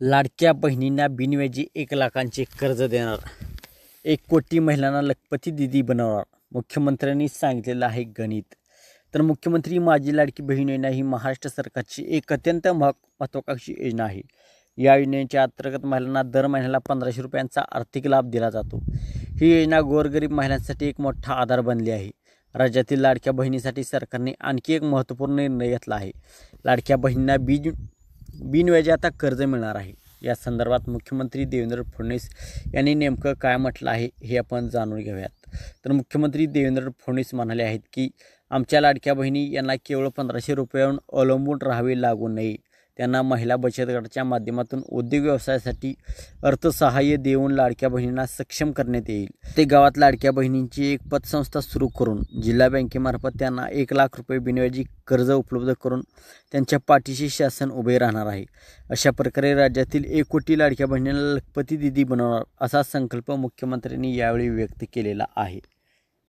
लाडक्या बहिणींना बिनव्याजी 1 लाखांचे कर्ज देणार, 1 कोटी महिलांना लखपती दीदी बनवणार, मुख्यमंत्र्यांनी सांगितलेलं आहे गणित. तर मुख्यमंत्री माझी लाडकी बहीण योजना ही महाराष्ट्र सरकारची एक अत्यंत महत्त्वाकांक्षी योजना आहे. या योजनेच्या अंतर्गत महिलांना दर महिन्याला 1500 रुपयांचा आर्थिक लाभ दिला जातो. ही योजना गोरगरीब महिलांसाठी एक मोठा आधार बनली आहे. राज्यातील लाडक्या बहिणीसाठी सरकारने आणखी एक महत्त्वपूर्ण निर्णय घेतला आहे. लाडक्या बहिणींना बिनव्याजी आता कर्ज मिळणार आहे. या संदर्भात मुख्यमंत्री देवेंद्र फडणवीस यांनी नेमकं काय म्हटलं आहे हे आपण जाणून घेऊयात. तर मुख्यमंत्री देवेंद्र फडणवीस म्हणाले आहेत की आमच्या लाडक्या बहिणी यांना केवळ 1500 रुपयांवर अवलंबून राहावे लागू नये. त्यांना महिला बचत गटाच्या माध्यमातून उद्योग व्यवसायासाठी अर्थसहाय्य देऊन लाडक्या बहिणींना सक्षम करण्यात येईल. ते गावात लाडक्या बहिणींची एक पतसंस्था सुरू करून जिल्हा बँकेमार्फत त्यांना 1 लाख रुपये बिनव्याजी कर्ज उपलब्ध करून त्यांच्या पाठीशी शासन उभे राहणार आहे. अशा प्रकारे राज्यातील 1 कोटी लाडक्या बहिणींना लखपती दीदी बनवणार असा संकल्प मुख्यमंत्र्यांनी यावेळी व्यक्त केलेला आहे.